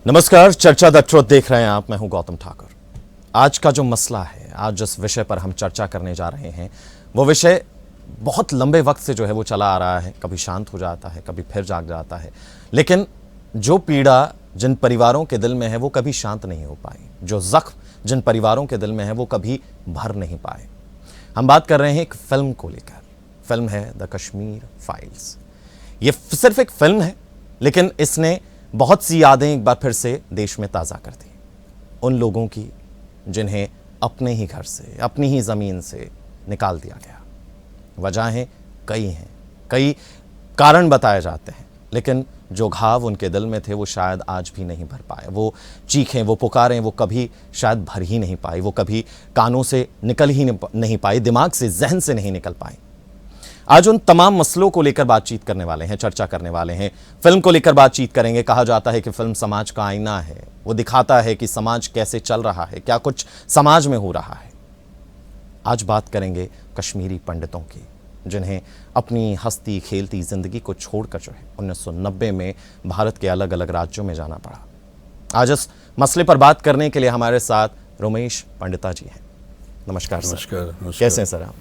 नमस्कार, चर्चा the truth देख रहे हैं आप। मैं हूं गौतम ठाकुर। आज का जो मसला है, आज जिस विषय पर हम चर्चा करने जा रहे हैं, वो विषय बहुत लंबे वक्त से जो है वो चला आ रहा है। कभी शांत हो जाता है, कभी फिर जाग जाता है, लेकिन जो पीड़ा जिन परिवारों के दिल में है वो कभी शांत नहीं हो पाई, जो जख्म जिन परिवारों के दिल में है वो कभी भर नहीं पाए। हम बात कर रहे हैं एक फिल्म को लेकर। फिल्म है द कश्मीर फाइल्स। ये सिर्फ एक फिल्म है, लेकिन इसने बहुत सी यादें एक बार फिर से देश में ताज़ा कर दी। उन लोगों की जिन्हें अपने ही घर से, अपनी ही ज़मीन से निकाल दिया गया। वजहें कई हैं, कई कारण बताए जाते हैं, लेकिन जो घाव उनके दिल में थे वो शायद आज भी नहीं भर पाए। वो चीखें, वो पुकारें, वो कभी शायद भर ही नहीं पाई, वो कभी कानों से निकल ही नहीं पाई, दिमाग से, जहन से नहीं निकल पाई। आज उन तमाम मसलों को लेकर बातचीत करने वाले हैं, चर्चा करने वाले हैं। फिल्म को लेकर बातचीत करेंगे। कहा जाता है कि फिल्म समाज का आईना है, वो दिखाता है कि समाज कैसे चल रहा है, क्या कुछ समाज में हो रहा है। आज बात करेंगे कश्मीरी पंडितों की, जिन्हें अपनी हंसती खेलती जिंदगी को छोड़कर जो है 1990 में भारत के अलग अलग राज्यों में जाना पड़ा। आज इस मसले पर बात करने के लिए हमारे साथ रोमेश पंडिता जी हैं। नमस्कार सर। नमस्कार। कैसे हैं सर आप?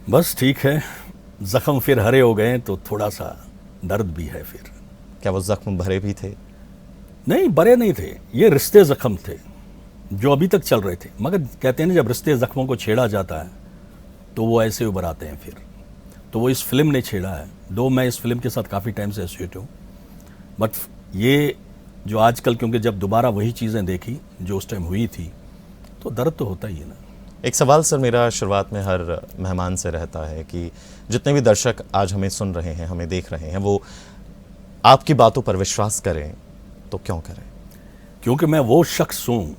बस ठीक है। जख्म फिर हरे हो गए तो थोड़ा सा दर्द भी है फिर। क्या वो जख्म भरे भी थे? नहीं, भरे नहीं थे, ये रिश्ते जख्म थे जो अभी तक चल रहे थे। मगर कहते हैं ना, जब रिश्ते जख्मों को छेड़ा जाता है तो वो ऐसे उभर आते हैं फिर। तो वो इस फिल्म ने छेड़ा है। दो मैं इस फिल्म के साथ काफ़ी टाइम से एसोसिएट हूँ, बट ये जो आजकल, क्योंकि जब दोबारा वही चीज़ें देखी जो उस टाइम हुई थी, तो दर्द तो होता ही है ना। एक सवाल सर मेरा शुरुआत में हर मेहमान से रहता है कि जितने भी दर्शक आज हमें सुन रहे हैं, हमें देख रहे हैं, वो आपकी बातों पर विश्वास करें तो क्यों करें? क्योंकि मैं वो शख्स हूँ,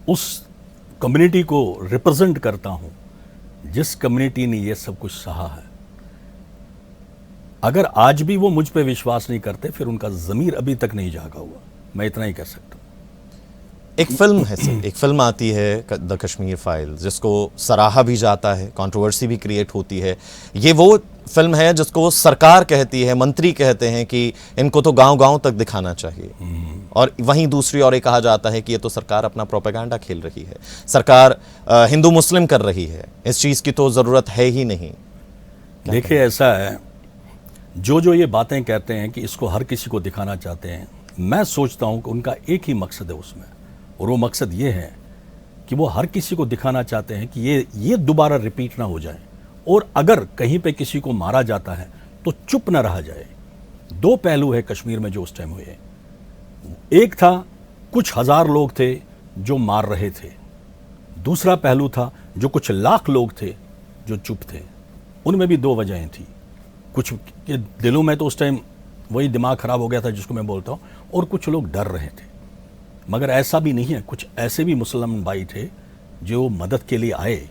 उस कम्युनिटी को रिप्रेजेंट करता हूँ जिस कम्युनिटी ने ये सब कुछ सहा है। अगर आज भी वो मुझ पे विश्वास नहीं करते, फिर उनका ज़मीर अभी तक नहीं जागा हुआ। मैं इतना ही कह सकता हूँ। एक फिल्म है सर, एक फिल्म आती है द कश्मीर फाइल्स, जिसको सराहा भी जाता है, कंट्रोवर्सी भी क्रिएट होती है। ये वो फिल्म है जिसको सरकार कहती है, मंत्री कहते हैं कि इनको तो गांव-गांव तक दिखाना चाहिए, और वहीं दूसरी ओर ये कहा जाता है कि ये तो सरकार अपना प्रोपेगेंडा खेल रही है, सरकार हिंदू मुस्लिम कर रही है, इस चीज़ की तो ज़रूरत है ही नहीं। देखिए, ऐसा है, जो ये बातें कहते हैं कि इसको हर किसी को दिखाना चाहते हैं, मैं सोचता हूँ कि उनका एक ही मकसद है उसमें, और वो मकसद ये है कि वो हर किसी को दिखाना चाहते हैं कि ये दोबारा रिपीट ना हो जाए, और अगर कहीं पे किसी को मारा जाता है तो चुप ना रहा जाए। दो पहलू है कश्मीर में जो उस टाइम हुए। एक था, कुछ हजार लोग थे जो मार रहे थे। दूसरा पहलू था, जो कुछ लाख लोग थे जो चुप थे। उनमें भी दो वजहें थी। कुछ के दिलों में तो उस टाइम वही दिमाग खराब हो गया था जिसको मैं बोलता हूँ, और कुछ लोग डर रहे थे। मगर ऐसा भी नहीं है, कुछ ऐसे भी मुसलमान भाई थे जो मदद के लिए आए।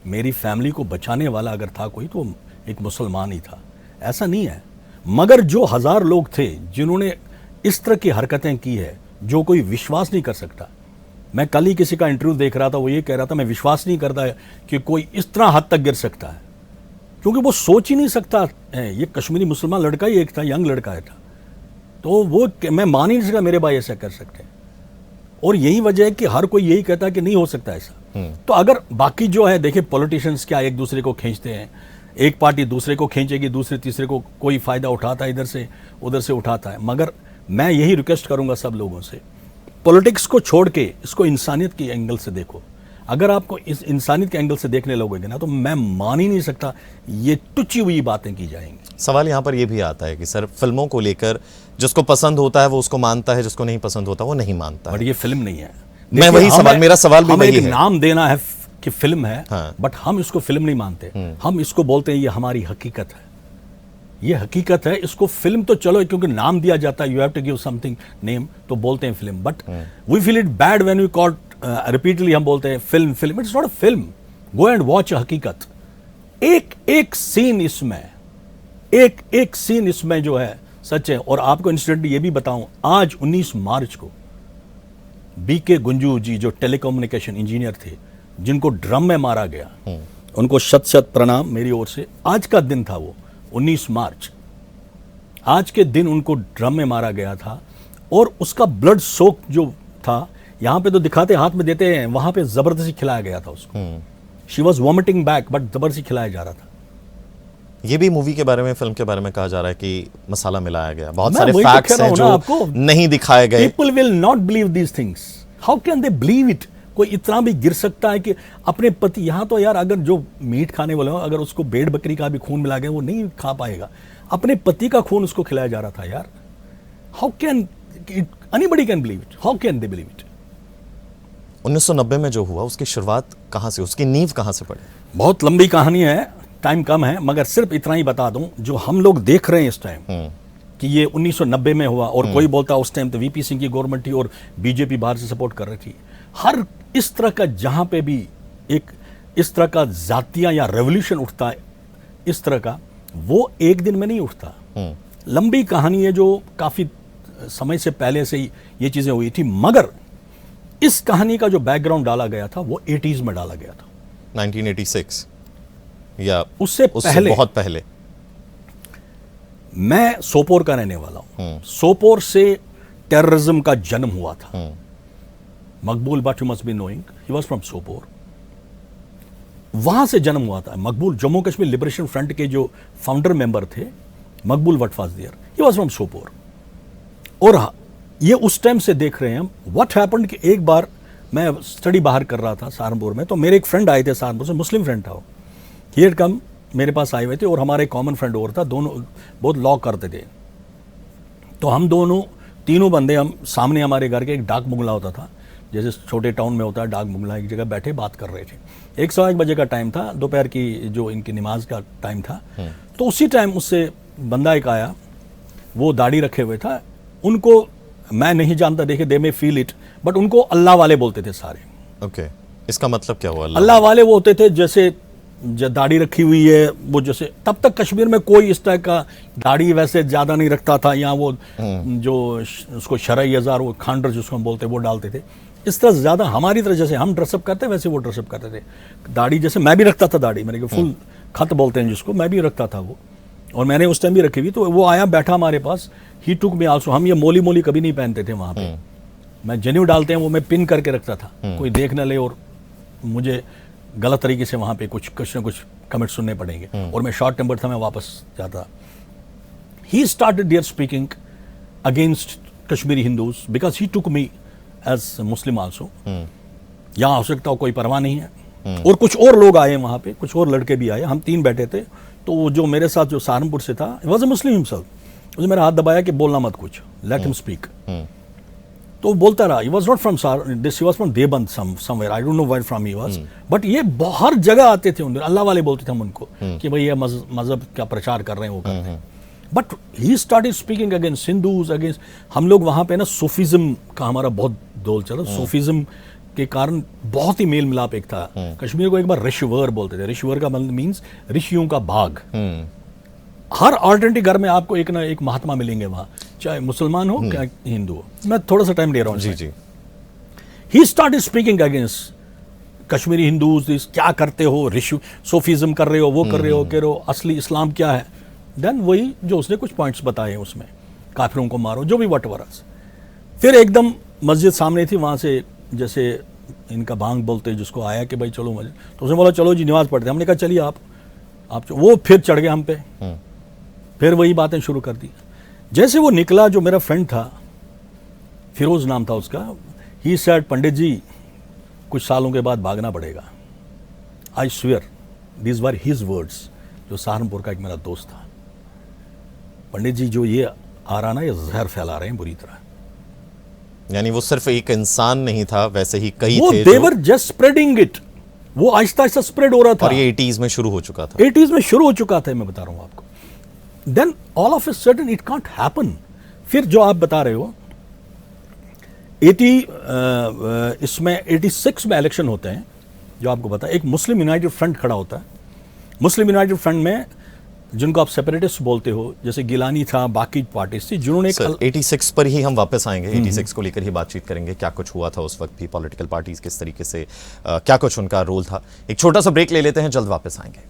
मेरी फैमिली को बचाने वाला अगर था कोई, तो एक मुसलमान ही था, ऐसा नहीं है। मगर जो हजार लोग थे जिन्होंने इस तरह की हरकतें की है, जो कोई विश्वास नहीं कर सकता। मैं कल ही किसी का इंटरव्यू देख रहा था, वो ये कह रहा था, मैं विश्वास नहीं करता है कि कोई इस तरह हद तक गिर सकता है, क्योंकि वो सोच ही नहीं सकता है। ये कश्मीरी मुसलमान लड़का ही एक था, यंग लड़का है था, तो वो मैं मान ही नहीं सकता मेरे भाई ऐसा कर सकते हैं। और यही वजह है कि हर कोई यही कहता है कि नहीं हो सकता ऐसा। तो अगर बाकी जो है, देखिए पॉलिटिशियंस क्या एक दूसरे को खींचते हैं, एक पार्टी दूसरे को खींचेगी, दूसरे तीसरे को कोई फायदा उठाता है, इधर से उधर से उठाता है। मगर मैं यही रिक्वेस्ट करूंगा सब लोगों से, पॉलिटिक्स को छोड़ के इसको इंसानियत के एंगल से देखो। अगर आपको इस इंसानियत के एंगल से देखने लगोगे ना, तो मैं मान ही नहीं सकता ये टुची हुई बातें की जाएंगी। सवाल यहाँ पर यह भी आता है कि सर, फिल्मों को लेकर जिसको पसंद होता है वो उसको मानता है, जिसको नहीं पसंद होता वो नहीं मानता। बट ये फिल्म नहीं है। मैं वही सवाल, मेरा सवाल भी वही है। नाम देना है कि फिल्म है, हाँ। बट हम इसको फिल्म नहीं मानते। हम इसको बोलते हैं ये हमारी हकीकत है, ये हकीकत है। इसको फिल्म तो चलो, क्योंकि नाम दिया जाता है, you have to give something name, तो बोलते हैं film. But we feel it bad when we call repeatedly, हम बोलते हैं film film. It's not a film. Go and watch a हकीकत। एक एक सीन इसमें, एक सीन इसमें जो है सच है। और आपको इंसिडेंटली ये भी बताऊं, आज 19 मार्च को बीके गुंजू जी, जो टेलीकम्युनिकेशन इंजीनियर थे, जिनको ड्रम में मारा गया, उनको शत शत प्रणाम मेरी ओर से। आज का दिन था वो 19 मार्च, आज के दिन उनको ड्रम में मारा गया था। और उसका ब्लड सोक जो था, यहाँ पे तो दिखाते हाथ में देते हैं, वहां पे जबरदस्ती खिलाया गया था उसको। She was vomiting back, but जबरदस्ती खिलाया जा रहा था। ये भी मूवी के बारे में, फिल्म के बारे में कहा जा रहा है कि मसाला मिलाया गया, बहुत मैं सारे वही तो फैक्ट्स कह रहा हैं हूं ना जो आपको। नहीं दिखाए गए। People will not believe these things, how can they believe it? कोई इतना भी गिर सकता है कि अपने पति, यहाँ तो यार अगर जो मीट खाने वाले हो, अगर उसको भेड़ बकरी का भी खून मिला गया वो नहीं खा पाएगा, अपने पति का खून उसको खिलाया जा रहा था यार। How can anybody can believe it? How can they believe it? 1990 में जो हुआ उसकी शुरुआत कहाँ से, उसकी नींव कहाँ से पड़ी? बहुत लंबी कहानी है, टाइम कम है, मगर सिर्फ इतना ही बता दूं, जो हम लोग देख रहे हैं इस टाइम कि ये 1990 में हुआ, और कोई बोलता उस टाइम तो वीपी सिंह की गवर्नमेंट थी और बीजेपी बाहर से सपोर्ट कर रही थी। हर इस तरह का जहां पे भी एक इस तरह का जातियां या रेवोल्यूशन उठता है इस तरह का, वो एक दिन में नहीं उठता। लंबी कहानी है जो काफी समय से पहले से ही ये चीजें हुई थी, मगर इस कहानी का जो बैकग्राउंड डाला गया था वो 80s में डाला गया था, 1986 या उससे पहले, बहुत पहले। मैं सोपोर का रहने वाला हूं। सोपोर से टेररिज्म का जन्म हुआ था। मकबूल but you must be knowing, he was from Sopore. वहां से जन्म हुआ था। मकबूल जम्मू कश्मीर लिबरेशन फ्रंट के जो फाउंडर मेंबर थे, Maqbool Bhat was there, he was from Sopore. और ये उस टाइम से देख रहे हैं हम व्हाट हैपेंड कि एक बार मैं स्टडी बाहर कर रहा था सहारनपुर में, तो मेरे एक फ्रेंड आए थे सहारनपुर से, मुस्लिम फ्रेंड था वो। ही हैड कम, मेरे पास आए हुए थे, और हमारे कॉमन फ्रेंड और था, दोनों बहुत लॉ करते थे। तो हम दोनों तीनों बंदे, हम सामने हमारे घर के एक डाक बंगला होता था, जैसे छोटे टाउन में होता है डाक बंगला, एक जगह बैठे बात कर रहे थे। 1 बजे का टाइम था, दोपहर की जो इनकी नमाज का टाइम था। तो उसी टाइम उससे बंदा एक आया, वो दाढ़ी रखे हुए था। उनको मैं नहीं जानता, देखे दे में फील इट, बट उनको अल्लाह वाले बोलते थे सारे। ओके, इसका मतलब क्या हुआ? अल्लाह वाले वो होते थे जैसे दाढ़ी रखी हुई है वो, जैसे तब तक कश्मीर में कोई इस तरह का दाढ़ी वैसे ज्यादा नहीं रखता था, या वो जो उसको शरई अजार, वो खांडर जिसको हम बोलते वो डालते थे। इस तरह ज्यादा हमारी तरह जैसे हम ड्रेसअप करते वैसे वो ड्रेसअप करते थे। दाढ़ी जैसे मैं भी रखता था, दाढ़ी मेरे को फुल खत बोलते हैं जिसको, मैं भी रखता था वो, और मैंने उस टाइम भी रखी हुई। तो वो आया बैठा हमारे पास, ही टुक मी आल्सो। हम ये मोली मोली कभी नहीं पहनते थे वहां पे, मैं जनेऊ डालते हैं वो मैं पिन करके रखता था, कोई देख न ले और मुझे गलत तरीके से वहां पे कुछ न कुछ कमेंट सुनने पड़ेंगे, और मैं शॉर्ट टेम्पर था, मैं वापस जाता। He started there speaking against Kashmiri Hindus because he took me as Muslim also. यहाँ हो सकता हो कोई परवाह नहीं है। और कुछ और लोग आए वहां पे, कुछ और लड़के भी आए, हम 3 बैठे थे। तो वो जो मेरे साथ जो सहारनपुर से था, वॉज अ मुस्लिम हिमसेल्फ, उसने मेरा हाथ दबाया कि बोलना मत कुछ, लेट हिम स्पीक। तो बोलता रहा। He was not from this, he was from Deoband somewhere, I don't know where from he was, but ये हर जगह आते थे उन्हें, अल्लाह वाले बोलते थे हम उनको कि भाई ये मजहब का प्रचार कर रहे हैं, वो करते हैं। But he started speaking against Hindus, against हम लोग वहां पे ना सूफिज्म का हमारा बहुत दौर चला। सूफिज्म के कारण बहुत ही मेल मिलाप एक था। कश्मीर को एक बार ऋषिवर बोलते थे। ऋषिवर का मतलब मीन्स ऋषियों का बाग। हर ऑल्टरनेटिव घर में आपको एक ना एक महात्मा मिलेंगे वहां, चाहे मुसलमान हो क्या हिंदू हो। मैं थोड़ा सा टाइम ले रहा हूँ जी जी। He started speaking against Kashmiri Hindus, क्या करते हो, ऋषि सूफिज्म कर रहे हो, वो कर रहे हो, कह रहे हो असली इस्लाम क्या है। देन वही जो उसने कुछ पॉइंट्स बताए उसमें, काफिरों को मारो, जो भी वटवर। फिर एकदम मस्जिद सामने थी, वहां से जैसे इनका भांग बोलते जिसको आया कि भाई चलो मस्जिद, तो उसने बोला चलो जी नमाज पढ़ते। हमने कहा चलिए आप वो फिर चढ़ गए हम पे, फिर वही बातें शुरू कर दी। जैसे वो निकला, जो मेरा फ्रेंड था, फिरोज नाम था उसका, ही सेड पंडित जी कुछ सालों के बाद भागना पड़ेगा। I swear these were his words. जो सहारनपुर का एक मेरा दोस्त था, पंडित जी जो ये आ रहा ना, ये जहर फैला रहे हैं बुरी तरह। यानी वो सिर्फ एक इंसान नहीं था, वैसे ही कई वो थे, they were just spreading it। वो आहिस्ता आहिस्ता स्प्रेड हो रहा था। और ये 80s में शुरू हो चुका था। 80s में शुरू हो चुका था, मैं बता रहा हूं आपको। Then all of a sudden it can't happen. फिर जो आप बता रहे हो, 86 में इलेक्शन होते हैं, जो आपको पता है। एक मुस्लिम यूनाइटेड फ्रंट खड़ा होता है। मुस्लिम यूनाइटेड फ्रंट में जिनको आप सेपरेटिस्ट बोलते हो, जैसे गिलानी था, बाकी पार्टीज थी, जिन्होंने 86 पर ही हम वापस आएंगे। 86 को लेकर ही बातचीत करेंगे, क्या कुछ हुआ था उस वक्त भी, पॉलिटिकल पार्टीज किस तरीके से, क्या कुछ उनका रोल था। एक छोटा सा ब्रेक ले लेते हैं, जल्द वापस आएंगे।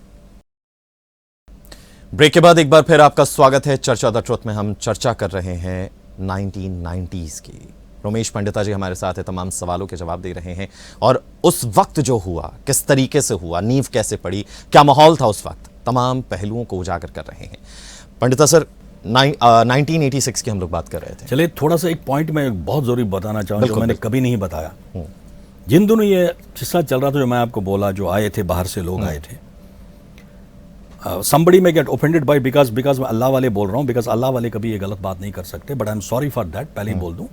ब्रेक के बाद एक बार फिर आपका स्वागत है। चर्चा द ट्रुथ में हम चर्चा कर रहे हैं 1990s की। रोमेश पंडिता जी हमारे साथ है, तमाम सवालों के जवाब दे रहे हैं, और उस वक्त जो हुआ किस तरीके से हुआ, नींव कैसे पड़ी, क्या माहौल था उस वक्त, तमाम पहलुओं को उजागर कर रहे हैं। पंडिता सर, 1986 की हम लोग बात कर रहे थे। चलिए, थोड़ा सा एक पॉइंट मैं बहुत जरूरी बताना चाहूँगा जो बिल्कुल, मैंने बिल्कुल। कभी नहीं बताया। जिन दिनों ये किस्सा चल रहा था, जो मैं आपको बोला, जो आए थे बाहर से लोग आए थे, somebody may get offended by because मैं अल्लाह वाले बोल रहा हूँ, बिकॉज अल्लाह वाले कभी ये गलत बात नहीं कर सकते, but I am sorry for that, पहले ही बोल दूं।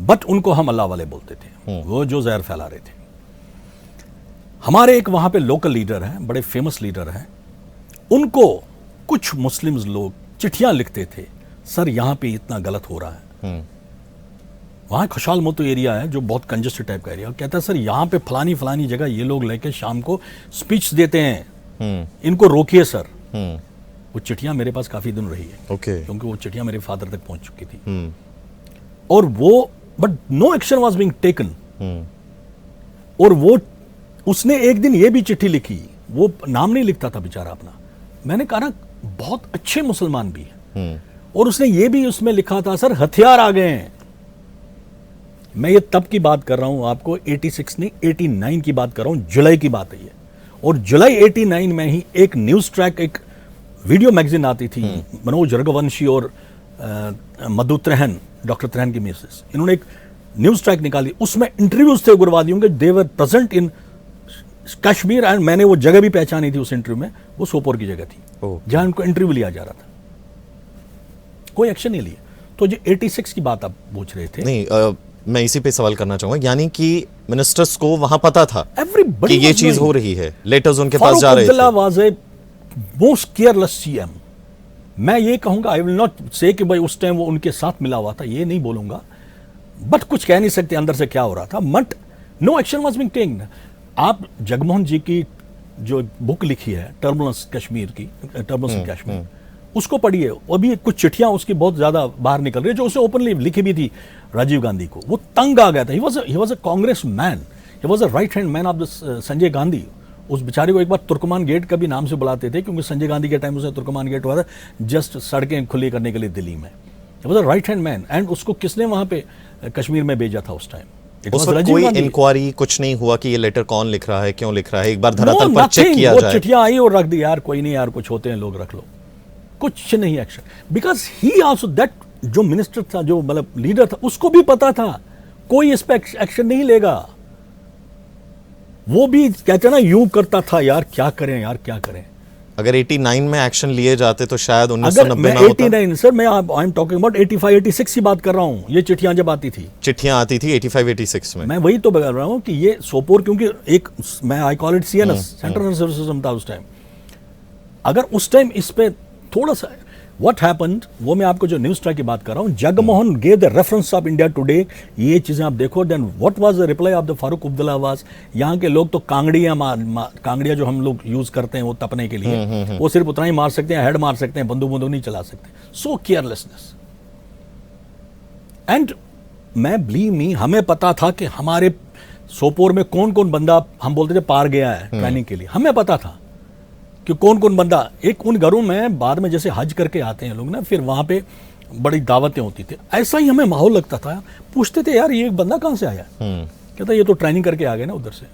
बट उनको हम अल्लाह वाले बोलते थे, वो जो जहर फैला रहे थे। हमारे एक वहां पे लोकल लीडर हैं, बड़े फेमस लीडर हैं, उनको कुछ मुस्लिम्स लोग चिट्ठियां लिखते थे, सर यहाँ पे इतना गलत हो रहा है। वहाँ खुशहाल मोतो एरिया है जो बहुत कंजेस्टेड टाइप का एरिया, कहता है सर यहाँ पे फलानी फलानी जगह ये लोग लेके शाम को स्पीच देते हैं, इनको रोकिए सर। वो चिट्ठियां मेरे पास काफी दिन रही है, क्योंकि वो चिट्ठियां मेरे फादर तक पहुंच चुकी थी, और वो but no action was being taken. और वो उसने एक दिन ये भी चिट्ठी लिखी, वो नाम नहीं लिखता था बेचारा अपना, मैंने कहा ना बहुत अच्छे मुसलमान भी हैं, और उसने ये भी उसमें लिखा था, सर हथियार आ गए हैं। मैं ये तब की बात कर रहा हूं आपको, 86 नहीं 89 की बात कर रहा हूं, जुलाई की बात है ये। और जुलाई 89 में ही एक न्यूज ट्रैक, एक वीडियो मैगजीन आती थी, मनोज रघुवंशी और मधु त्रेहन, डॉक्टर त्रेहन की मिसेस, इन्होंने एक न्यूज ट्रैक निकाली, उसमें इंटरव्यूज थे उग्रवादियों के, they were present in Kashmir, and मैंने वो जगह भी पहचानी थी उस इंटरव्यू में, वो सोपोर की जगह थी जहां इनको इंटरव्यू लिया जा रहा था। कोई एक्शन नहीं लिया। तो जो 86 की बात आप पूछ रहे थे, नहीं, मैं इसी पे सवाल करना चाहूंगा, यानी कि मिनिस्टर्स को वहां पता था एवरीबॉडी कि ये चीज हो रही है, लेटर्स उनके पास जा रहे थे। Farooq Abdullah was a most careless CM. मैं ये कहूंगा, आई विल नॉट से कि भाई उस टाइम वो उनके साथ मिला हुआ था, ये नहीं बोलूंगा, बट कुछ कह नहीं सकते अंदर से क्या हो रहा था, but no action was being taken. आप जगमोहन जी की जो बुक लिखी है टर्बुलेंस कश्मीर की, टर्बुलेंस इन कश्मीर, उसको पढ़िए। अभी कुछ चिट्ठियां उसकी बहुत ज्यादा बाहर निकल रही है, जो उसने ओपनली लिखी भी थी राजीव गांधी को। वो तंग आ गया था, he was a Congress man, he was a right hand man of the Sanjay Gandhi. उस बेचारे को एक बार तुर्कमान गेट का भी नाम से बुलाते थे, क्योंकि संजय गांधी के टाइम उसे तुर्कमान गेट हुआ था, जस्ट सड़कें खुली करने के लिए दिल्ली में। He was a right hand man, and उसको किसने वहां पे कश्मीर में भेजा था उस टाइम? उस वक्त कोई इंक्वायरी कुछ नहीं हुआ कि ये लेटर कौन लिख रहा है, क्यों लिख रहा है, एक बार धरातल पर चेक किया जाए? चिट्ठियां आई और रख दी, यार कोई नहीं, यार कुछ होते हैं लोग, रख लो, कुछ नहीं action. Because he also that, जो मिनिस्टर था, जो मतलब लीडर था, उसको भी पता था कोई इस पे एक्शन नहीं लेगा। वो भी कहते ना यूं करता था, यार क्या करें, यार क्या करें। अगर 89 में एक्शन लिए जाते तो शायद 1990 में 89 सर, मैं आई एम टॉकिंग अबाउट 85 86 की बात कर रहा हूं। ये चिट्ठियां जब आती थी, चिट्ठियां आती थी 85 86 में, मैं वही तो बता रहा हूं कि ये सोपोर, क्योंकि एक मैं I call it CNS, central services था उस टाइम। अगर उस टाइम इस पे थोड़ा सा व्हाट हैपेंड, वो मैं आपको जो न्यूज ट्रैक की बात कर रहा हूं, Jagmohan gave the reference of India Today, ये चीजें आप देखो। Then what was the reply of the Farooq Abdullah was, यहाँ के लोग तो कांगड़ियां जो हम लोग यूज करते हैं वो तपने के लिए, वो सिर्फ उतना ही मार सकते हैं, हेड मार सकते हैं, बंदूक नहीं चला सकते। सो केयरलेसनेस। एंड मैं बिलीव मी, हमें पता था कि हमारे सोपोर में कौन कौन बंदा, हम बोलते थे पार गया है ट्रेनिंग के लिए, हमें पता था कि कौन कौन बंदा। एक उन घरों में बाद में जैसे हज करके आते हैं लोग ना, फिर वहां पे बड़ी दावतें होती थी, ऐसा ही हमें माहौल लगता था। पूछते थे, यार ये बंदा कहां से आया? कहता ये तो ट्रेनिंग करके आ गए ना उधर से,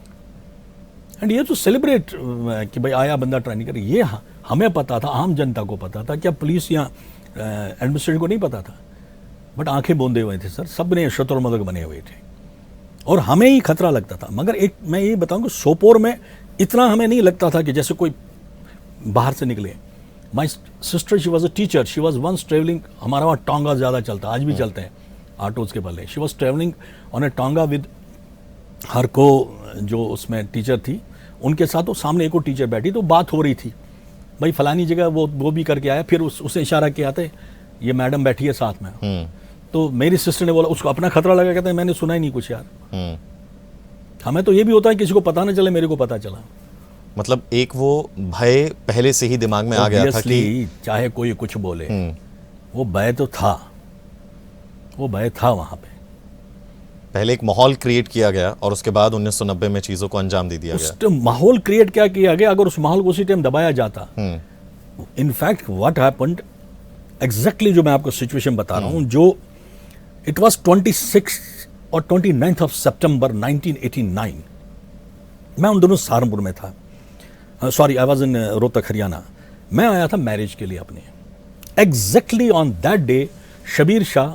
एंड ये तो सेलिब्रेट कि भाई आया बंदा ट्रेनिंग करके। ये हमें पता था, आम जनता को पता था, क्या पुलिस या एडमिनिस्ट्रेशन को नहीं पता था? बट आंखें बूंदे हुए थे सर, सब ने शत्रुमदक बने हुए थे, और हमें ही खतरा लगता था। मगर एक मैं ये बताऊंगा, सोपोर में इतना हमें नहीं लगता था कि जैसे कोई बाहर से निकले। My sister, she was a teacher, she was once travelling, हमारा वहाँ टोंगा ज़्यादा चलता, आज भी चलते हैं ऑटोज के पहले। She was travelling on A tonga with her को, जो उसमें टीचर थी उनके साथ, वो सामने एक और टीचर बैठी, तो बात हो रही थी, भाई फलानी जगह वो भी करके आया, फिर उसे इशारा किया था, ये मैडम बैठी है साथ में। तो मेरी सिस्टर ने बोला, उसको अपना खतरा लगा, कहता है मैंने सुना ही नहीं कुछ यार। हमें तो ये भी होता है किसी को पता ना चले, मेरे को पता चला। मतलब एक वो भय पहले से ही दिमाग में आ गया था कि चाहे कोई कुछ बोले, वो भय तो था, वो भय था वहां पे। पहले एक माहौल क्रिएट किया गया, और उसके बाद 1990 में चीजों को अंजाम दे दिया गया। माहौल क्रिएट क्या किया गया? अगर उस माहौल को उसी टाइम दबाया जाता, इनफैक्ट व्हाट हैपेंड एग्जैक्टली, जो मैं आपको सिचुएशन बता रहा हूं, जो इट वॉज 26 और 29 ऑफ सितंबर 1989। मैं उन दोनों सहारनपुर में था, sorry I was in Rohtak Haryana. मैं आया था मैरिज के लिए अपने। Exactly on that day Shabir Shah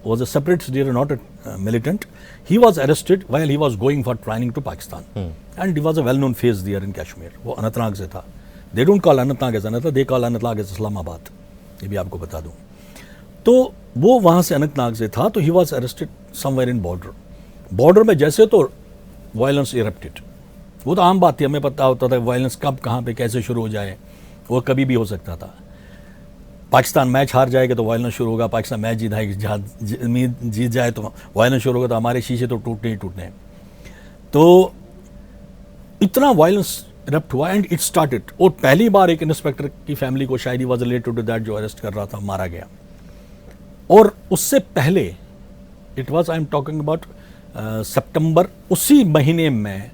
was a separatist, not a militant. He was arrested while he was going for training to Pakistan. And he was a well-known face there in Kashmir. वो अनंतनाग से था। They don't call Anantnag as Anantnag, they call Anantnag as Islamabad. ये भी आपको बता दूँ। तो वो वहाँ से अनंतनाग से था, तो he was arrested somewhere in border. Border में जैसे तो वायलेंस इरप्टेड। वो तो आम बात थी, हमें पता होता था वायलेंस कब कहाँ पे कैसे शुरू हो जाए, वो कभी भी हो सकता था। पाकिस्तान मैच हार जाएगा तो वायलेंस शुरू होगा, पाकिस्तान मैच जीत जाए तो वायलेंस शुरू होगा, तो हमारे शीशे तो टूटने ही टूटने। तो इतना वायलेंस इरप्ट हुआ एंड इट स्टार्टेड। और पहली बार एक इंस्पेक्टर की फैमिली को, शायद he was related to that, जो अरेस्ट कर रहा था, मारा गया। और उससे पहले it was, I am talking about September, उसी महीने में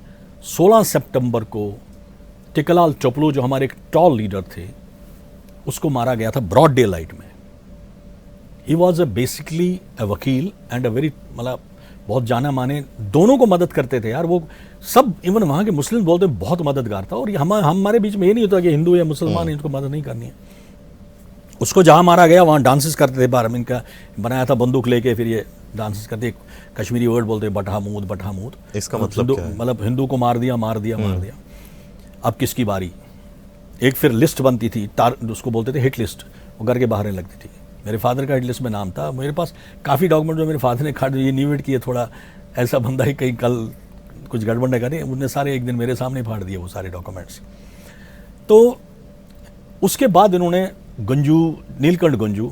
16 सितंबर को टिकलाल टोपलो, जो हमारे एक टॉल लीडर थे, उसको मारा गया था ब्रॉड डे लाइट में। ही वॉज बेसिकली अ वकील एंड अ वेरी, मतलब बहुत जाना माने, दोनों को मदद करते थे यार वो सब। इवन वहाँ के मुस्लिम बोलते बहुत मददगार था। और हमारे बीच में ये नहीं होता कि हिंदू या मुसलमान इनको मदद नहीं करनी है। उसको जहाँ मारा गया वहाँ डांसेस करते थे बाहर, इनका बनाया था बंदूक लेके, फिर ये डांसेस करते, कश्मीरी वर्ड बोलते बटहामूद बटहामूद। इसका मतलब क्या है? मतलब हिंदू को मार दिया मार दिया मार दिया। अब किसकी बारी? एक फिर लिस्ट बनती थी, उसको बोलते थे हिट लिस्ट, वो घर के बाहर लगती थी। मेरे फादर का हिट लिस्ट में नाम था। मेरे पास काफ़ी डॉक्यूमेंट जो मेरे फादर ने खाट ये न्यूट किए, थोड़ा ऐसा बंदा ही कहीं कल कुछ गड़बड़ न करे, उनने सारे एक दिन मेरे सामने फाड़ दिए वो सारे डॉक्यूमेंट्स। तो उसके बाद इन्होंने गंजू, नीलकंठ गंजू,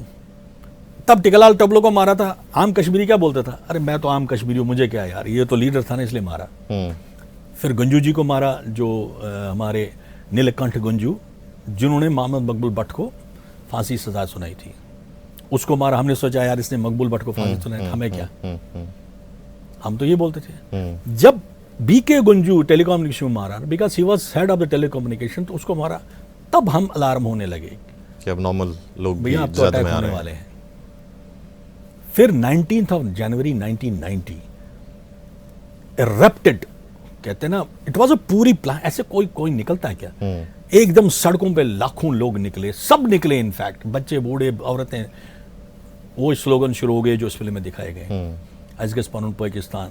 तब टिकलाल टोपलो को मारा था। आम कश्मीरी क्या बोलता था, अरे मैं तो आम कश्मीरी हूँ, मुझे क्या यार, ये तो लीडर था ना इसलिए मारा। फिर गंजू जी को मारा, जो हमारे नीलकंठ गंजू, जिन्होंने मोहम्मद मकबूल भट्ट को फांसी सजा सुनाई थी, उसको मारा। हमने सोचा यार इसने मकबूल भट्ट को फांसी सुनाई, हमें क्या, हम तो ये बोलते थे। जब बीके गंजू टेलीकम्युनिकेशन में मारा, because he was head of the telecommunication, तो उसको मारा, तब हम अलार्म होने लगे कि अब नॉर्मल लोग भी अब तो अटैक होने वाले हैं। फिर 19 ऑफ जनवरी 1990 इरप्टेड, कहते हैं ना, इट वाज अ पूरी प्लान। ऐसे कोई निकलता है क्या? एकदम सड़कों पे लाखों लोग निकले, सब निकले, इनफैक्ट बच्चे बूढ़े औरतें। वो स्लोगन शुरू हो गए जो इस फिल्म में दिखाए गए, अजगस पनुन पाकिस्तान,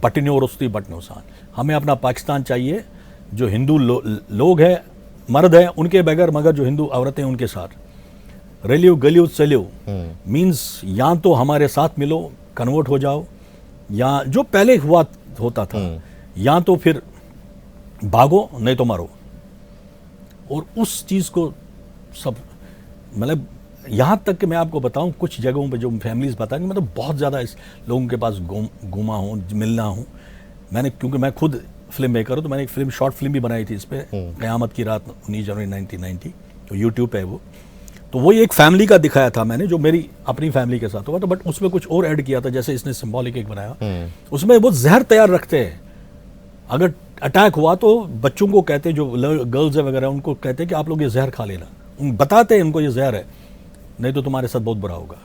बटने और उस्ती बटनोसान। हमें अपना पाकिस्तान चाहिए, जो हिंदू लोग हैं, मर्द हैं उनके बगैर, मगर जो हिंदू औरतें उनके साथ। रलियो गलियो चलियो मीन्स या तो हमारे साथ मिलो, कन्वर्ट हो जाओ, या जो पहले हुआ होता था, या तो फिर भागो नहीं तो मरो। और उस चीज़ को सब, मतलब यहाँ तक कि मैं आपको बताऊँ, कुछ जगहों पे जो फैमिलीज बताएंगे, मैं तो बहुत ज़्यादा इस लोगों के पास घूमा हूँ, मिलना हूँ मैंने, क्योंकि मैं खुद फिल्म मेकर हूँ। तो मैंने एक फिल्म, शॉर्ट फिल्म भी बनाई थी इस पर, क़यामत की रात 19 जनवरी 1990, तो यूट्यूब पे है वो। तो वो एक फैमिली का दिखाया था मैंने, जो मेरी अपनी फैमिली के साथ हुआ था, बट उसमें कुछ और ऐड किया था, जैसे इसने सिंबॉलिक एक बनाया। उसमें वो जहर तैयार रखते हैं, अगर अटैक हुआ तो बच्चों को कहते हैं, जो गर्ल्स है वगैरह, उनको कहते हैं कि आप लोग ये जहर खा लेना, बताते हैं उनको ये जहर है, नहीं तो तुम्हारे साथ बहुत बुरा होगा।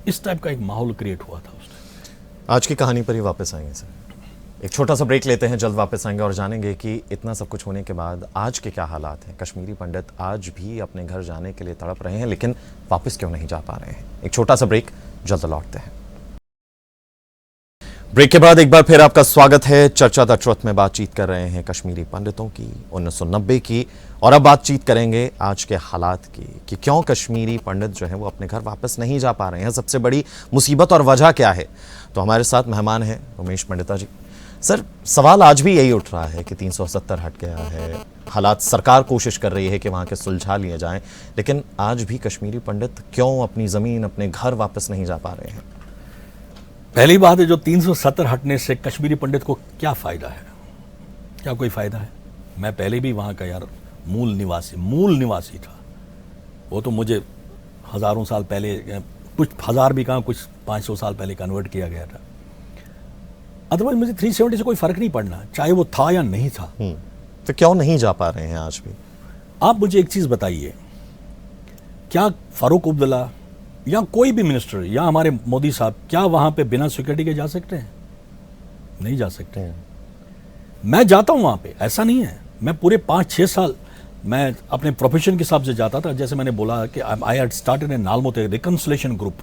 इस टाइप का एक माहौल क्रिएट हुआ था उस टाइम। आज की कहानी पर ही वापस आएंगे सर, एक छोटा सा ब्रेक लेते हैं, जल्द वापस आएंगे और जानेंगे कि इतना सब कुछ होने के बाद आज के क्या हालात हैं। कश्मीरी पंडित आज भी अपने घर जाने के लिए तड़प रहे हैं, लेकिन वापस क्यों नहीं जा पा रहे हैं। एक छोटा सा ब्रेक, जल्द लौटते हैं। ब्रेक के बाद एक बार फिर आपका स्वागत है। चर्चा द ट्रुथ में बातचीत कर रहे हैं कश्मीरी पंडितों की, 1990 की, और अब बातचीत करेंगे आज के हालात की, कि क्यों कश्मीरी पंडित जो है वो अपने घर वापस नहीं जा पा रहे हैं, सबसे बड़ी मुसीबत और वजह क्या है। तो हमारे साथ मेहमान हैं उमेश पंडिता जी। सर, सवाल आज भी यही उठ रहा है कि 370 हट गया है, हालात, सरकार कोशिश कर रही है कि वहाँ के सुलझा लिए जाएं, लेकिन आज भी कश्मीरी पंडित क्यों अपनी ज़मीन, अपने घर वापस नहीं जा पा रहे हैं। पहली बात है, जो 370 हटने से कश्मीरी पंडित को क्या फ़ायदा है? क्या कोई फ़ायदा है? मैं पहले भी वहाँ का यार मूल निवासी था। वो तो मुझे हज़ारों साल पहले, कुछ हज़ार भी कहाँ, कुछ 500 साल पहले कन्वर्ट किया गया था। अदरवाइज मुझे 370 से कोई फ़र्क नहीं पड़ना, चाहे वो था या नहीं था। तो क्यों नहीं जा पा रहे हैं आज भी? आप मुझे एक चीज़ बताइए, क्या फ़ारूक अब्दुल्ला या कोई भी मिनिस्टर या हमारे मोदी साहब, क्या वहां पे बिना सिक्योरिटी के जा सकते हैं? नहीं जा सकते। मैं जाता हूं वहां पे, ऐसा नहीं है। मैं पूरे 5-6 साल मैं अपने प्रोफेशन के हिसाब से जाता था। जैसे मैंने बोला कि I had started in Nalmot reconciliation group.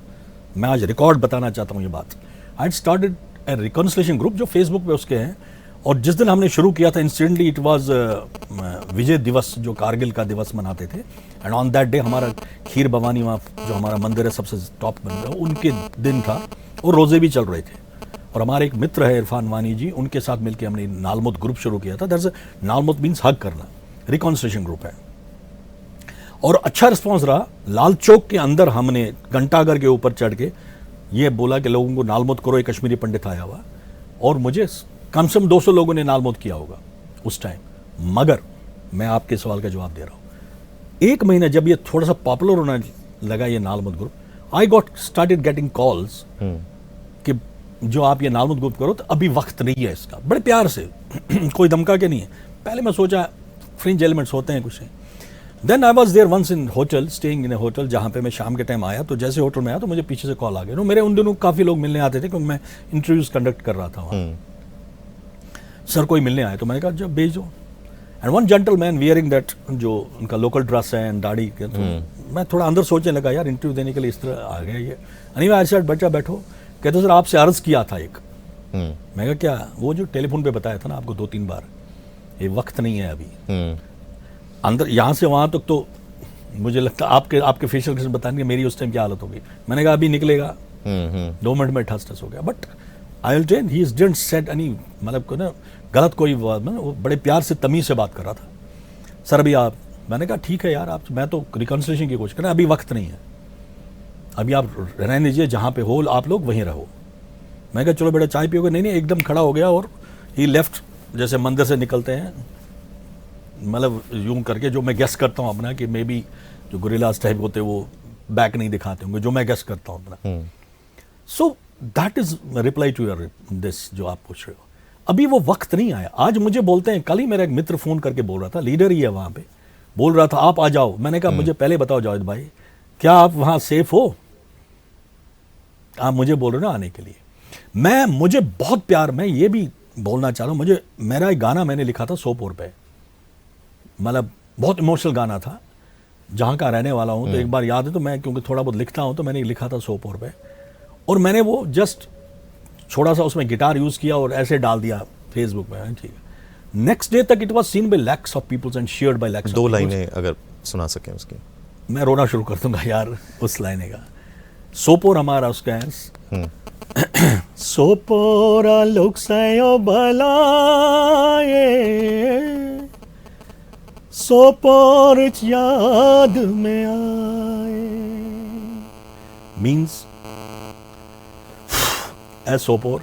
मैं आज रिकॉर्ड बताना चाहता हूं ये बात। I had started a reconciliation group जो फेसबुक पे उसके हैं, और जिस दिन हमने शुरू किया था इंसिडेंटली इट वाज विजय दिवस, जो कारगिल का दिवस मनाते थे, एंड ऑन दैट डे हमारा खीर भवानी वहाँ जो हमारा मंदिर है सबसे टॉप मंदिर है, उनके दिन था और रोज़े भी चल रहे थे। और हमारे एक मित्र है इरफान वानी जी, उनके साथ मिलकर हमने नालमोत ग्रुप शुरू किया था। दैट्स नालमोत मीन्स हग करना, रिकॉन्सिलेशन ग्रुप है। और अच्छा रिस्पॉन्स रहा। लाल चौक के अंदर हमने घंटाघर के ऊपर चढ़ के ये बोला कि लोगों को नालमोत करो, एक कश्मीरी पंडित आया हुआ, और मुझे कम से कम 200 लोगों ने नालमोत किया होगा उस टाइम। मगर मैं आपके सवाल का जवाब दे रहा हूं, एक महीना जब ये थोड़ा सा पॉपुलर होने लगा ये Nalmot group, I got started getting calls कि जो आप ये नालमोत ग्रुप करो, तो अभी वक्त नहीं है इसका, बड़े प्यार से कोई धमका के नहीं है। पहले मैं सोचा फ्रिंज एलिमेंट्स होते हैं कुछ। Then I was there once in hotel, staying in a hotel, जहाँ पे मैं शाम के टाइम आया, तो जैसे होटल में आया तो मुझे पीछे से कॉल आ गया। मेरे उन दिनों काफ़ी लोग मिलने आते थे क्योंकि मैं इंटरव्यूज कंडक्ट कर रहा था वहाँ। सर कोई मिलने आए, तो मैंने कहा जब भेज दो। And one gentleman wearing that, जो उनका लोकल ड्रेस है एंड दाढ़ी के, तो मैं थोड़ा अंदर सोचने लगा यार इंटरव्यू देने के लिए इस तरह आ गया ये। नहीं मैं ऐसा बच्चा बैठो, कहते सर आपसे अर्ज किया था एक। मैं कहा क्या? वो जो टेलीफोन पे बताया था ना आपको 2-3 बार, ये वक्त नहीं है अभी। अंदर यहाँ से वहाँ तक तो मुझे लगता आपके फेशियल एक्सप्रेशन बताएंगे मेरी उस टाइम क्या हालत होगी। मैंने कहा अभी निकलेगा, 2 मिनट में ठस हो गया। But I will tell he didn't said any, मतलब ना गलत कोई, वो बड़े प्यार से तमीज़ से बात कर रहा था। सर अभी आप, मैंने कहा ठीक है यार, आप, मैं तो रिकॉन्सिलेशन की कोशिश कर रहा हूं, अभी वक्त नहीं है, अभी आप रहने दीजिए, जहाँ पे हो आप लोग वहीं रहो। मैं कहा चलो बेटा चाय पियोगे? नहीं एकदम खड़ा हो गया और ही लेफ्ट। जैसे मंदिर से निकलते हैं, मतलब यूं करके, जो मैं गेस करता हूँ अपना कि मे बी जो गुरिल्लास टाइप होते हैं वो बैक नहीं दिखाते होंगे, जो मैं गेस करता हूँ अपना। So that is reply to your this जो आप पूछ रहे हो। अभी वो वक्त नहीं आया। आज मुझे बोलते हैं, कल ही मेरा एक मित्र फोन करके बोल रहा था, लीडर ही है वहां पे, बोल रहा था आप आ जाओ। मैंने कहा मुझे पहले बताओ जावेद भाई, क्या आप वहां सेफ हो? आप मुझे बोल रहे हो ना आने के लिए। मुझे बहुत प्यार, मैं ये भी बोलना चाह रहा हूँ, मेरा एक गाना मैंने लिखा था सोपोर पे, मतलब बहुत इमोशनल गाना था, जहाँ का रहने वाला हूँ तो एक बार याद है, तो मैं क्योंकि थोड़ा बहुत लिखता हूँ तो मैंने लिखा था सोपोर पे, और मैंने वो जस्ट थोड़ा सा उसमें गिटार यूज़ किया और ऐसे डाल दिया फेसबुक पे, ठीक है। नेक्स्ट डे तक it was seen by lakhs of peoples and shared by lakhs. 2 लाइनें अगर सुना सकें उसकी। मैं रोना शुरू कर दूंगा यार उस लाइने का। सोपोर हमारा उसका है। सोपोरा लोग सयो भलाए, सोपोर याद में आए, means a Sopore,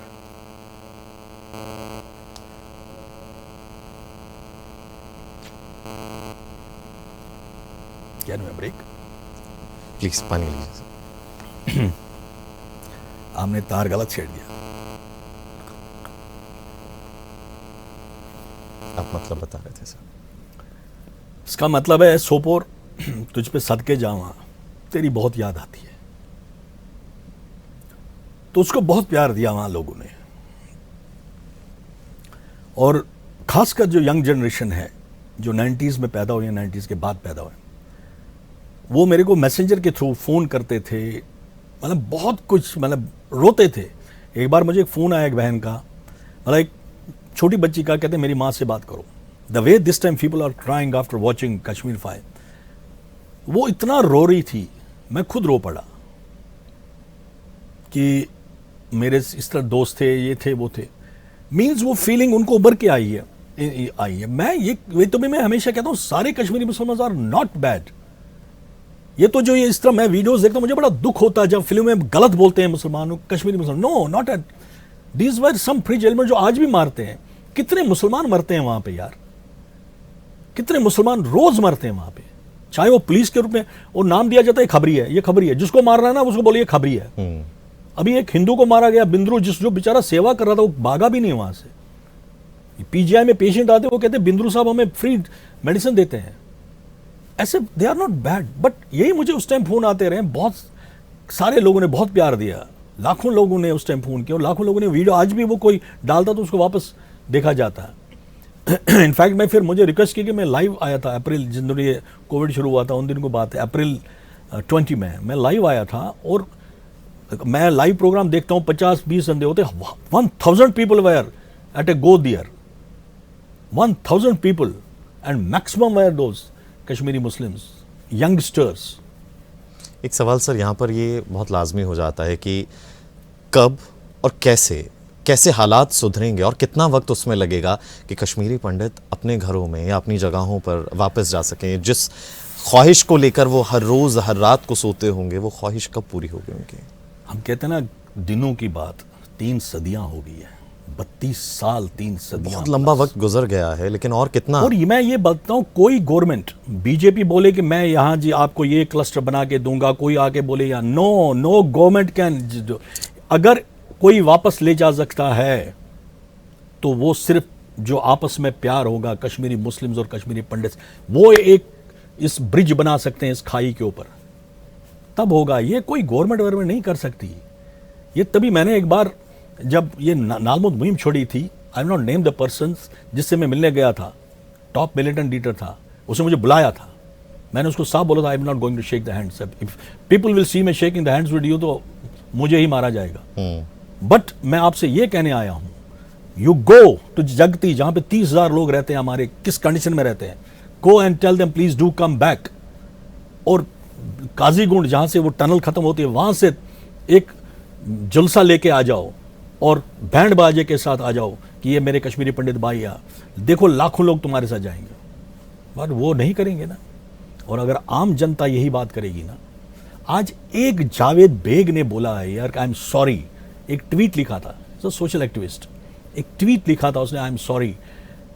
can we break please? पानी लीजिए। आपने तार गलत छेड़ दिया। आप मतलब बता रहे थे सर। इसका मतलब है सोपोर, तुझ पे सदके जावा, तेरी बहुत याद आती है। तो उसको बहुत प्यार दिया वहां लोगों ने, और खासकर जो यंग जनरेशन है जो 90s में पैदा हुई है, 90s के बाद पैदा हुए, वो मेरे को मैसेंजर के थ्रू फ़ोन करते थे, मतलब बहुत कुछ, मतलब रोते थे। एक बार मुझे एक फ़ोन आया एक बहन का, मतलब एक छोटी बच्ची का, कहते मेरी माँ से बात करो। The way this time people are crying after watching Kashmir file, वो इतना रो रही थी, मैं खुद रो पड़ा कि मेरे इस तरह दोस्त थे, ये थे, वो थे। मीन्स वो फीलिंग उनको उभर के आई है। मैं तो भी मैं हमेशा कहता हूँ सारे कश्मीरी मुसलमान आर नॉट बैड। ये तो जो ये इस तरह मैं वीडियोस देखता हूँ, मुझे बड़ा दुख होता है जब फिल्म में गलत बोलते हैं मुसलमानों, कश्मीरी मुसलमान। No, not at these were some fringe element जो आज भी मारते हैं। कितने मुसलमान मरते हैं वहां पे यार, कितने मुसलमान रोज मरते हैं वहां पे, चाहे वो पुलिस के रूप में, और नाम दिया जाता है खबरी है, ये खबरी है, जिसको मारना है ना उसको बोलिए खबरी है। अभी एक हिंदू को मारा गया, बिंद्रू, जो बेचारा सेवा कर रहा था, वो भागा भी नहीं वहां से। पीजीआई में पेशेंट आते, वो कहते बिंद्रू साहब हमें फ्री मेडिसिन देते हैं। ऐसे they are not bad, but यही मुझे उस टाइम फोन आते रहे बहुत सारे लोगों ने बहुत प्यार दिया, लाखों लोगों ने उस टाइम फ़ोन किया और लाखों लोगों ने वीडियो, आज भी वो कोई डालता तो उसको वापस देखा जाता है। इनफैक्ट मैं फिर मुझे रिक्वेस्ट की कि मैं लाइव आया था अप्रैल, जिन दिनों ये कोविड शुरू हुआ था उन दिन को बात है, अप्रैल 20 में मैं लाइव आया था और मैं लाइव प्रोग्राम देखता हूँ 50-20 बंदे होते, 1000 people were at a go there, 1000 people and maximum were those Kashmiri Muslims youngsters. एक सवाल सर यहाँ पर ये बहुत लाजमी हो जाता है कि कब और कैसे हालात सुधरेंगे और कितना वक्त उसमें लगेगा कि कश्मीरी पंडित अपने घरों में या अपनी जगहों पर वापस जा सकें। जिस ख्वाहिश को लेकर वो हर रोज़ हर रात को सोते होंगे, वो ख्वाहिश कब पूरी होगी उनकी? हम कहते हैं ना, दिनों की बात 3 सदियां हो गई है, 32 साल 3 सदियां, बहुत लंबा वक्त गुजर गया है, लेकिन और कितना। और मैं ये बताता हूँ, कोई गवर्नमेंट बीजेपी बोले कि मैं यहाँ जी आपको ये क्लस्टर बना के दूंगा, कोई आके बोले या नो गवर्नमेंट कैन, अगर कोई वापस ले जा सकता है तो वो सिर्फ जो आपस में प्यार होगा कश्मीरी मुस्लिम्स और कश्मीरी पंडित, वो एक इस ब्रिज बना सकते हैं इस खाई के ऊपर, तब होगा। ये कोई गवर्नमेंट नहीं कर सकती। ये तभी मैंने एक बार जब ये नालमोद मुहिम छोड़ी थी, आई नॉट नेम द पर्सन जिससे मैं मिलने गया था, टॉप मिलिटेंट लीडर था, उसने मुझे बुलाया था, मैंने उसको साफ बोला था I am not going to shake the hands, if people will see me shaking the hands with you तो मुझे ही मारा जाएगा। बट मैं आपसे ये कहने आया हूं, यू गो टू जगती जहां पे 30,000 लोग रहते हैं हमारे, किस कंडीशन में रहते हैं, go and tell them please do come back. और काजीगुंड जहां से वो टनल खत्म होती है वहां से एक जलसा लेके आ जाओ और बैंड बाजे के साथ आ जाओ कि ये मेरे कश्मीरी पंडित भाई आ, देखो लाखों लोग तुम्हारे साथ जाएंगे। बट वो नहीं करेंगे ना। और अगर आम जनता यही बात करेगी ना, आज एक जावेद बेग ने बोला है यार, आई एम सॉरी, एक ट्वीट लिखा था, सोशल एक्टिविस्ट, एक ट्वीट लिखा था उसने, आई एम सॉरी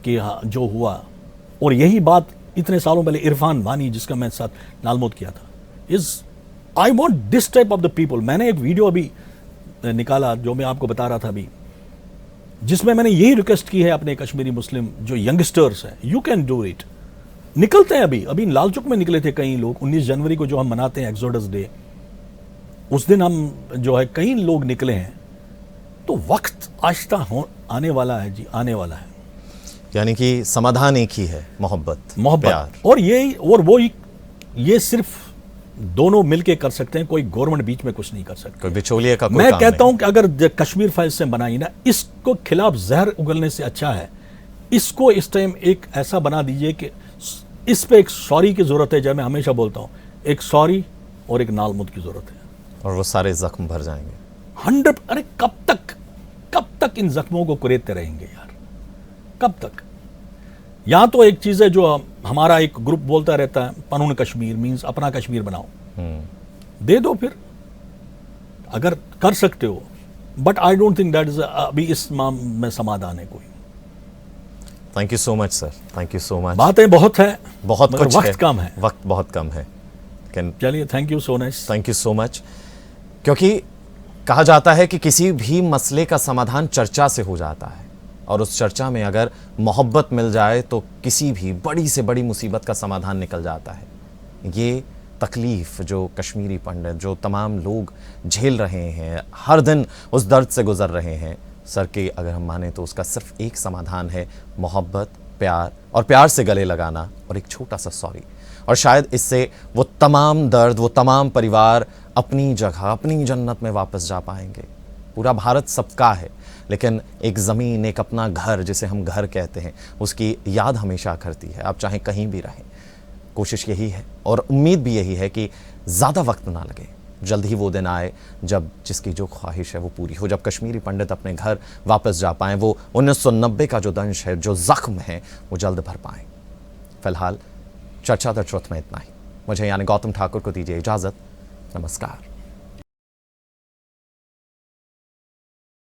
कि हाँ जो हुआ। और यही बात इतने सालों पहले इरफान वानी, जिसका मैं साथ नालमोद किया था, is I want this type of the people. मैंने एक वीडियो अभी निकाला जो मैं आपको बता रहा था अभी, जिसमें मैंने यही रिक्वेस्ट की है अपने कश्मीरी मुस्लिम जो यंगस्टर्स हैं, यू कैन डू इट। निकलते हैं अभी लाल चौक में निकले थे कई लोग, 19 जनवरी को जो हम मनाते हैं एक्सोडस डे, उस दिन हम जो है कई लोग निकले हैं। तो वक्त आहिस्ता आने वाला है जी, आने वाला है। यानी कि समाधान एक ही है, मोहब्बत, प्यार। और ये सिर्फ दोनों मिलके कर सकते हैं, कोई गवर्नमेंट बीच में कुछ नहीं कर सकती, कोई बिचौलिए का कोई मैं काम कहता नहीं। हूं कि अगर कश्मीर फाइल से बनाई ना, इसको खिलाफ जहर उगलने से अच्छा है इसको इस टाइम एक ऐसा बना दीजिए कि इस पे एक सॉरी की जरूरत है। जब मैं हमेशा बोलता हूं, एक सॉरी और एक नालमुद की जरूरत है, और वो सारे जख्म भर जाएंगे 100। अरे कब तक इन जख्मों को कुरेदते रहेंगे यार, कब तक? यहां तो एक चीज है जो हमारा एक ग्रुप बोलता रहता है, पनून कश्मीर मींस अपना कश्मीर बनाओ, दे दो फिर अगर कर सकते हो। But I don't think that is अभी इस मामले में समाधान है कोई। Thank you so much sir, thank you so much. बातें बहुत है, बहुत मगर कुछ वक्त कम है, वक्त बहुत कम है। चलिए, thank you so nice, thank you so much. क्योंकि कहा जाता है कि किसी भी मसले का समाधान चर्चा से हो जाता है, और उस चर्चा में अगर मोहब्बत मिल जाए तो किसी भी बड़ी से बड़ी मुसीबत का समाधान निकल जाता है। ये तकलीफ़ जो कश्मीरी पंडित, जो तमाम लोग झेल रहे हैं, हर दिन उस दर्द से गुजर रहे हैं, सर के अगर हम माने तो उसका सिर्फ एक समाधान है, मोहब्बत, प्यार, और प्यार से गले लगाना और एक छोटा सा सॉरी। और शायद इससे वो तमाम दर्द, वो तमाम परिवार अपनी जगह, अपनी जन्नत में वापस जा पाएंगे। पूरा भारत सबका है, लेकिन एक ज़मीन, एक अपना घर जिसे हम घर कहते हैं, उसकी याद हमेशा करती है, आप चाहे कहीं भी रहें। कोशिश यही है और उम्मीद भी यही है कि ज़्यादा वक्त ना लगे, जल्द ही वो दिन आए जब जिसकी जो ख्वाहिश है वो पूरी हो, जब कश्मीरी पंडित अपने घर वापस जा पाएँ, वो 1990 का जो दंश है, जो ज़ख्म है, वो जल्द भर पाएँ। फ़िलहाल चर्चा द ट्रुथ में इतना ही। मुझे यानी गौतम ठाकुर को दीजिए इजाज़त। नमस्कार।